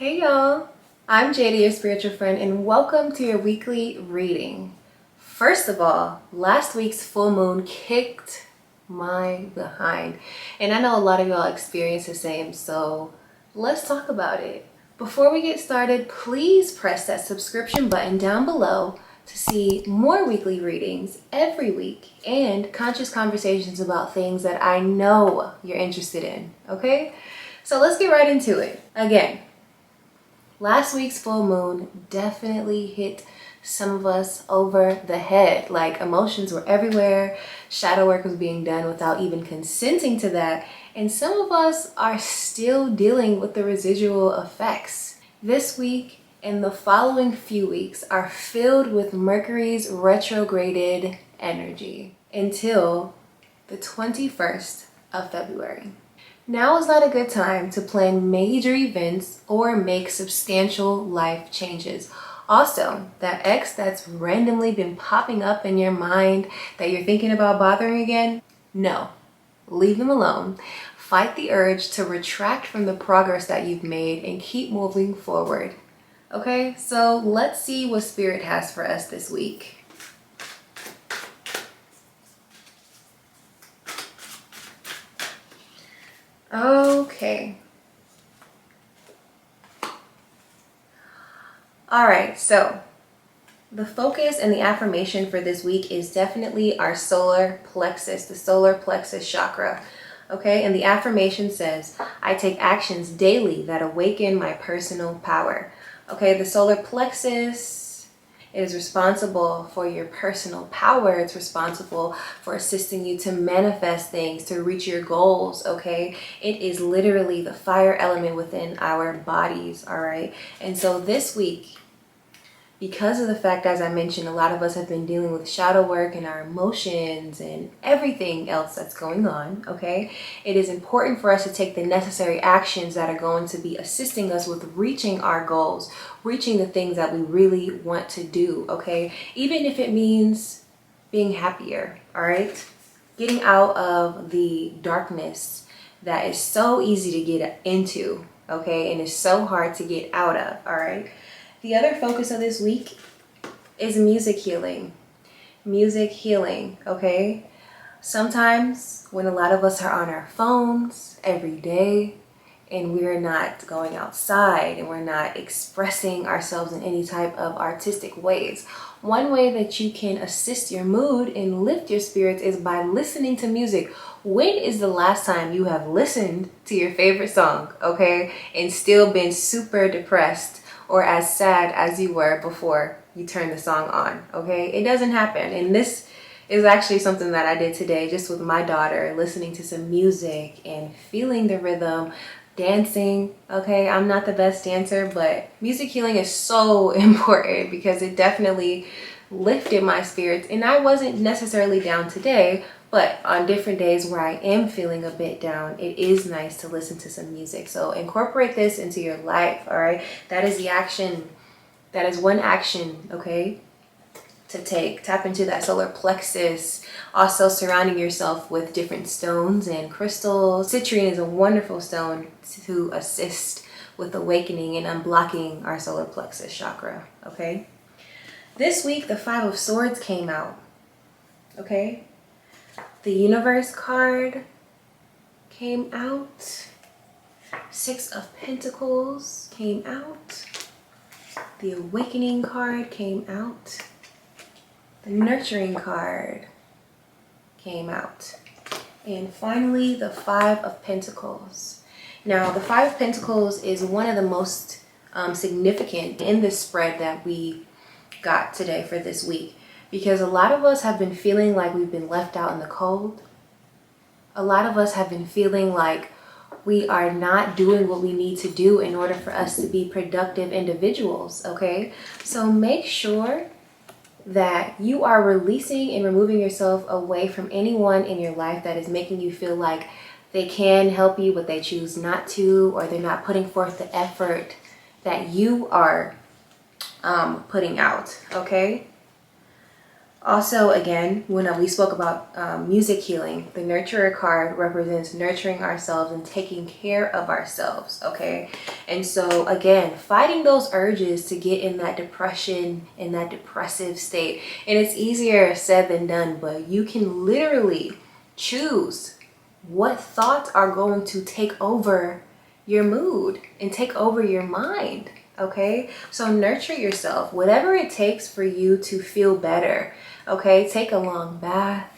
Hey y'all, I'm Jada, your spiritual friend, and welcome to your weekly reading. First of all, last week's full moon kicked my behind, and I know a lot of y'all experienced the same, so let's talk about it. Before we get started, please press that subscription button down below to see more weekly readings every week and conscious conversations about things that I know you're interested in, okay? So let's get right into it. Again, last week's full moon definitely hit some of us over the head. Like, emotions were everywhere. Shadow work was being done without even consenting to that. And some of us are still dealing with the residual effects. This week and the following few weeks are filled with Mercury's retrograded energy until the 21st of February. Now is not a good time to plan major events or make substantial life changes. Also, that ex that's randomly been popping up in your mind that you're thinking about bothering again, no, leave them alone. Fight the urge to retract from the progress that you've made and keep moving forward. Okay, so let's see what Spirit has for us this week. Okay. All right, so the focus and the affirmation for this week is definitely our solar plexus, the solar plexus chakra. Okay, and the affirmation says, I take actions daily that awaken my personal power. Okay, the solar plexus is responsible for your personal power. It's responsible for assisting you to manifest things, to reach your goals, okay? It is literally the fire element within our bodies, all right? And so this week, because of the fact, as I mentioned, a lot of us have been dealing with shadow work and our emotions and everything else that's going on, okay? It is important for us to take the necessary actions that are going to be assisting us with reaching our goals, reaching the things that we really want to do, okay? Even if it means being happier, all right? Getting out of the darkness that is so easy to get into, okay? And is so hard to get out of, all right? The other focus of this week is music healing. Music healing, okay? Sometimes when a lot of us are on our phones every day and we're not going outside and we're not expressing ourselves in any type of artistic ways, one way that you can assist your mood and lift your spirits is by listening to music. When is the last time you have listened to your favorite song, okay, and still been super depressed or as sad as you were before you turned the song on, okay? It doesn't happen. And this is actually something that I did today just with my daughter, listening to some music and feeling the rhythm, dancing, okay? I'm not the best dancer, but music healing is so important because it definitely lifted my spirits. And I wasn't necessarily down today, but on different days where I am feeling a bit down, it is nice to listen to some music. So incorporate this into your life, all right? That is the action. That is one action, okay, to take. Tap into that solar plexus. Also surrounding yourself with different stones and crystals. Citrine is a wonderful stone to assist with awakening and unblocking our solar plexus chakra, okay? This week, the Five of Swords came out, okay? The Universe card came out. Six of Pentacles came out. The Awakening card came out. The Nurturing card came out. And finally, the Five of Pentacles. Now, the Five of Pentacles is one of the most significant in this spread that we got today for this week. Because a lot of us have been feeling like we've been left out in the cold. A lot of us have been feeling like we are not doing what we need to do in order for us to be productive individuals, okay? So make sure that you are releasing and removing yourself away from anyone in your life that is making you feel like they can help you, but they choose not to, or they're not putting forth the effort that you are putting out, okay? Also, again, when we spoke about music healing, the nurturer card represents nurturing ourselves and taking care of ourselves, okay? And so, again, fighting those urges to get in that depression, in that depressive state. And it's easier said than done, but you can literally choose what thoughts are going to take over your mood and take over your mind, okay? So nurture yourself, whatever it takes for you to feel better, okay? Take a long bath,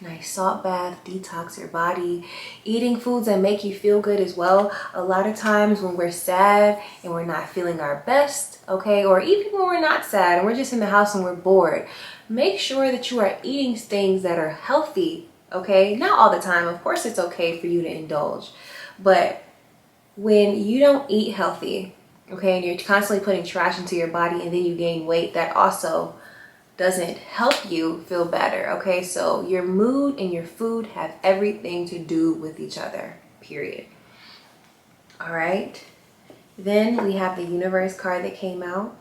nice salt bath, detox your body, eating foods that make you feel good as well. A lot of times when we're sad and we're not feeling our best, okay, or even when we're not sad and we're just in the house and we're bored, make sure that you are eating things that are healthy, okay? Not all the time. Of course, it's okay for you to indulge, but when you don't eat healthy, okay, and you're constantly putting trash into your body and then you gain weight, that also doesn't help you feel better, okay? So your mood and your food have everything to do with each other, period. All right. Then we have the universe card that came out.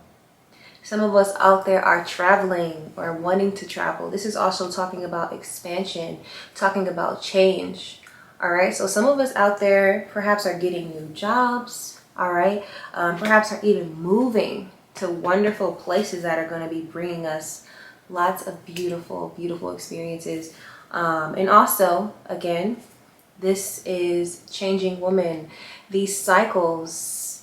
Some of us out there are traveling or wanting to travel. This is also talking about expansion, talking about change. All right, so some of us out there perhaps are getting new jobs, all right? Perhaps are even moving to wonderful places that are going to be bringing us lots of beautiful, beautiful experiences. And also, again, this is changing woman. These cycles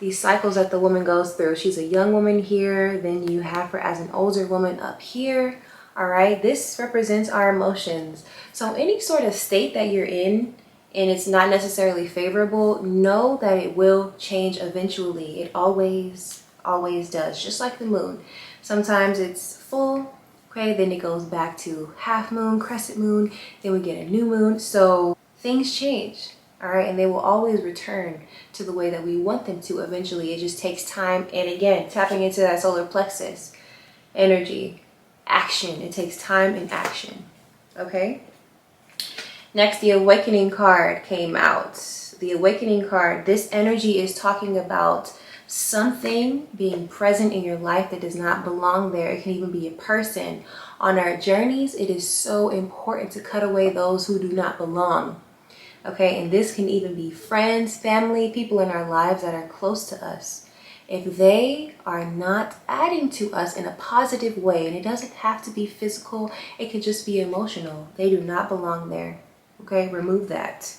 that the woman goes through. She's a young woman here, then you have her as an older woman up here. All right, this represents our emotions. So any sort of state that you're in and it's not necessarily favorable, know that it will change eventually. It always does, just like the moon. Sometimes it's full, okay, then it goes back to half moon, crescent moon, then we get a new moon. So things change, all right, and they will always return to the way that we want them to eventually. It just takes time. And again, tapping into that solar plexus energy. Action. It takes time and action. Okay. Next, the awakening card came out. The awakening card, this energy is talking about something being present in your life that does not belong there. It can even be a person. On our journeys, it is so important to cut away those who do not belong. Okay, and this can even be friends, family, people in our lives that are close to us. If they are not adding to us in a positive way, and it doesn't have to be physical, it could just be emotional. They do not belong there. Okay, remove that.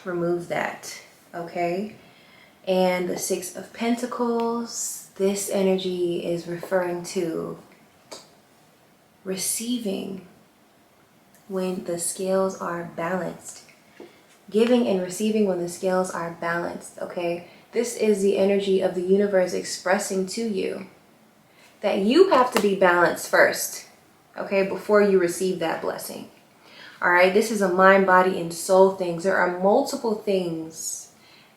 Remove that. Okay, and the Six of Pentacles, this energy is referring to receiving when the scales are balanced. Giving and receiving when the scales are balanced, okay? This is the energy of the universe expressing to you that you have to be balanced first, okay, before you receive that blessing. All right, this is a mind, body, and soul things. There are multiple things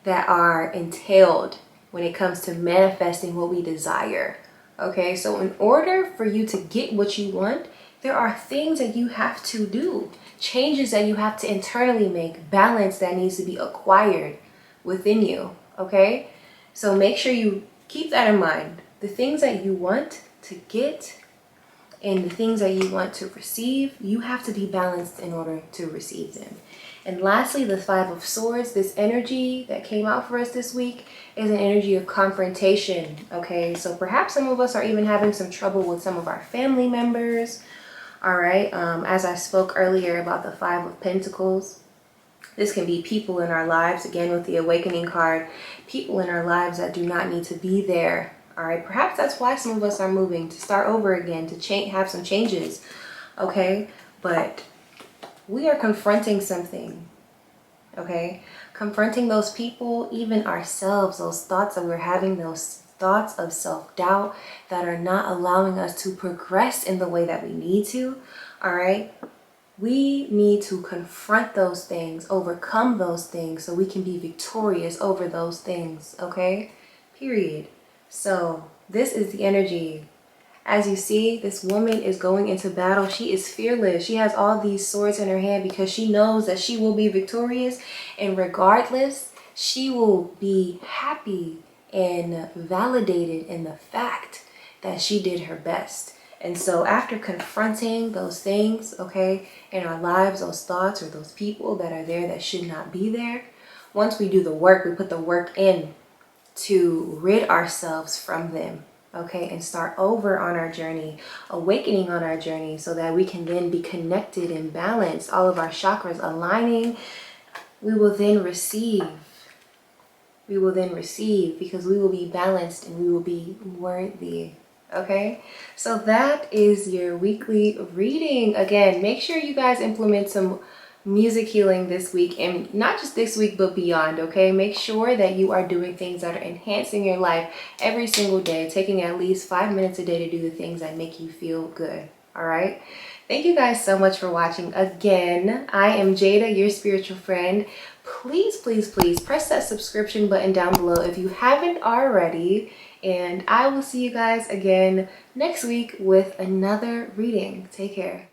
that are entailed when it comes to manifesting what we desire, okay? So in order for you to get what you want, there are things that you have to do, changes that you have to internally make, balance that needs to be acquired within you, okay? So make sure you keep that in mind. The things that you want to get and the things that you want to receive, you have to be balanced in order to receive them. And lastly, the Five of Swords, this energy that came out for us this week is an energy of confrontation, okay? So perhaps some of us are even having some trouble with some of our family members, all right? As I spoke earlier about the Five of Pentacles, this can be people in our lives, again with the Awakening card, people in our lives that do not need to be there, all right? Perhaps that's why some of us are moving, to start over again, to have some changes, okay? But we are confronting something, okay? Confronting those people, even ourselves, those thoughts that we're having, those thoughts of self-doubt that are not allowing us to progress in the way that we need to, all right? We need to confront those things, overcome those things so we can be victorious over those things, okay? Period. So this is the energy. As you see, this woman is going into battle. She is fearless. She has all these swords in her hand because she knows that she will be victorious. And regardless, she will be happy and validated in the fact that she did her best. And so after confronting those things, okay, in our lives, those thoughts or those people that are there that should not be there, once we do the work, we put the work in to rid ourselves from them, okay, and start over on our journey, awakening on our journey, so that we can then be connected and balanced, all of our chakras aligning. We will then receive. We will then receive because we will be balanced and we will be worthy. Okay, so that is your weekly reading. Again, make sure you guys implement some music healing this week, and not just this week but beyond. Okay, make sure that you are doing things that are enhancing your life every single day, taking at least 5 minutes a day to do the things that make you feel good. All right, thank you guys so much for watching. Again, I am Jada, your spiritual friend. Please press that subscription button down below if you haven't already, and I will see you guys again next week with another reading. Take care.